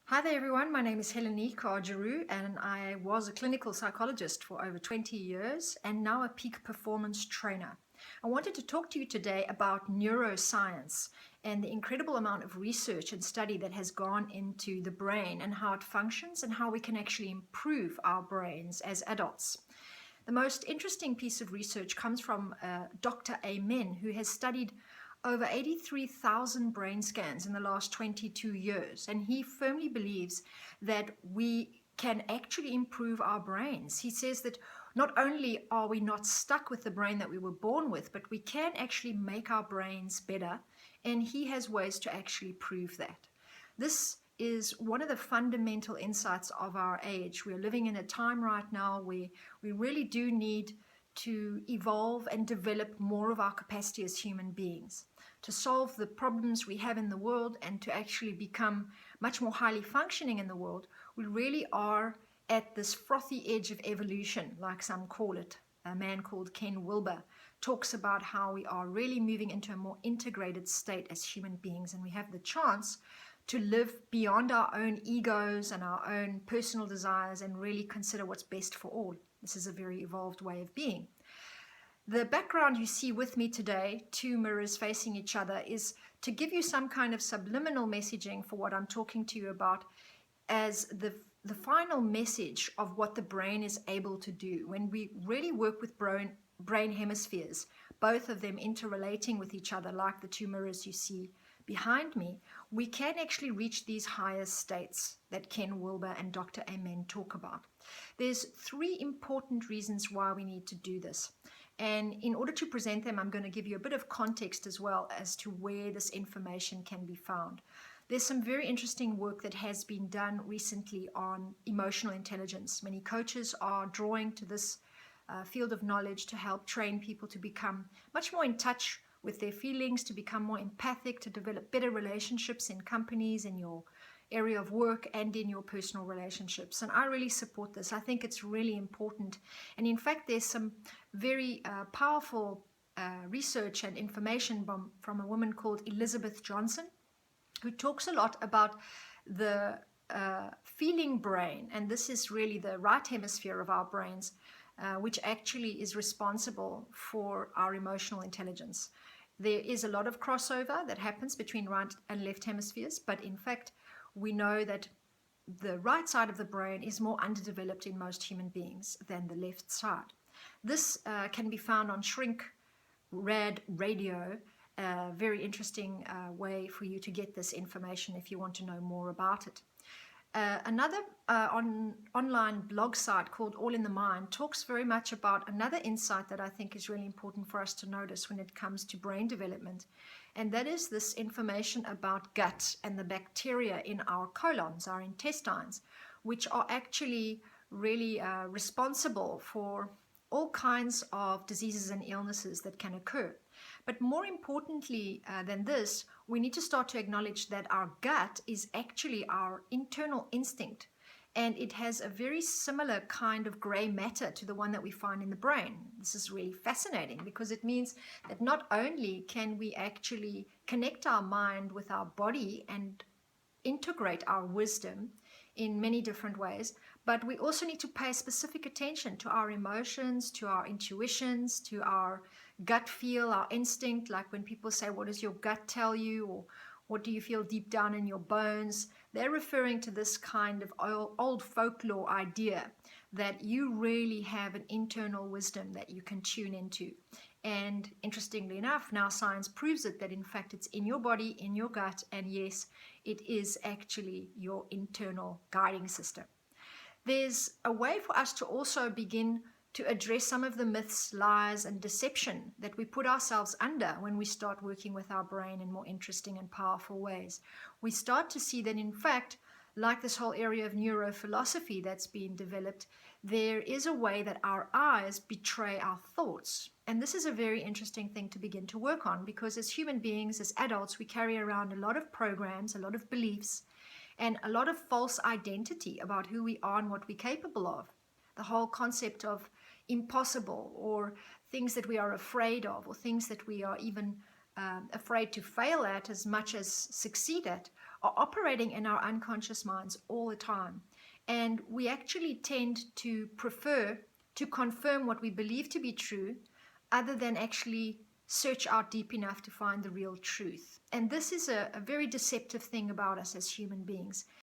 Hi there everyone, my name is Helene Karjaru and I was a clinical psychologist for over 20 years and now a peak performance trainer. I wanted to talk to you today about neuroscience and the incredible amount of research and study that has gone into the brain and how it functions and how we can actually improve our brains as adults. The most interesting piece of research comes from Dr. Amen, who has studied over 83,000 brain scans in the last 22 years. And he firmly believes that we can actually improve our brains. He says that not only are we not stuck with the brain that we were born with, but we can actually make our brains better. And he has ways to actually prove that. This is one of the fundamental insights of our age. We're living in a time right now where we really do need to evolve and develop more of our capacity as human beings to solve the problems we have in the world and to actually become much more highly functioning in the world. We really are at this frothy edge of evolution, like some call it. A man called Ken Wilber talks about how we are really moving into a more integrated state as human beings, and we have the chance to live beyond our own egos and our own personal desires and really consider what's best for all. This is a very evolved way of being. The background you see with me today, two mirrors facing each other, is to give you some kind of subliminal messaging for what I'm talking to you about as the final message of what the brain is able to do when we really work with brain hemispheres, both of them interrelating with each other like the two mirrors you see behind me. We can actually reach these higher states that Ken Wilber and Dr. Amen talk about. There's three important reasons why we need to do this. And in order to present them, I'm going to give you a bit of context as well as to where this information can be found. There's some very interesting work that has been done recently on emotional intelligence. Many coaches are drawing to this field of knowledge to help train people to become much more in touch with their feelings, to become more empathic, to develop better relationships in companies, in your area of work, and in your personal relationships. And I really support this. I think it's really important. And in fact, there's some very powerful research and information from a woman called Elizabeth Johnson, who talks a lot about the feeling brain. And this is really the right hemisphere of our brains, which actually is responsible for our emotional intelligence. There is a lot of crossover that happens between right and left hemispheres, but in fact, we know that the right side of the brain is more underdeveloped in most human beings than the left side. This can be found on shrink rad radio, a very interesting way for you to get this information if you want to know more about it. Another online blog site called All in the Mind talks very much about another insight that I think is really important for us to notice when it comes to brain development, and that is this information about gut and the bacteria in our colons, our intestines, which are actually really responsible for all kinds of diseases and illnesses that can occur. But more importantly than this, we need to start to acknowledge that our gut is actually our internal instinct, and it has a very similar kind of gray matter to the one that we find in the brain. This is really fascinating because it means that not only can we actually connect our mind with our body and integrate our wisdom in many different ways, but we also need to pay specific attention to our emotions, to our intuitions, to our gut feel, our instinct. Like when people say, what does your gut tell you? Or what do you feel deep down in your bones? They're referring to this kind of old folklore idea that you really have an internal wisdom that you can tune into. And interestingly enough, now science proves it, that in fact it's in your body, in your gut, and yes, it is actually your internal guiding system. There's a way for us to also begin to address some of the myths, lies, and deception that we put ourselves under when we start working with our brain in more interesting and powerful ways. We start to see that, in fact, like this whole area of neurophilosophy that's been developed, there is a way that our eyes betray our thoughts. And this is a very interesting thing to begin to work on, because as human beings, as adults, we carry around a lot of programs, a lot of beliefs, and a lot of false identity about who we are and what we're capable of. The whole concept of impossible, or things that we are afraid of, or things that we are even afraid to fail at as much as succeed at, are operating in our unconscious minds all the time. And we actually tend to prefer to confirm what we believe to be true other than actually search out deep enough to find the real truth. And this is a very deceptive thing about us as human beings.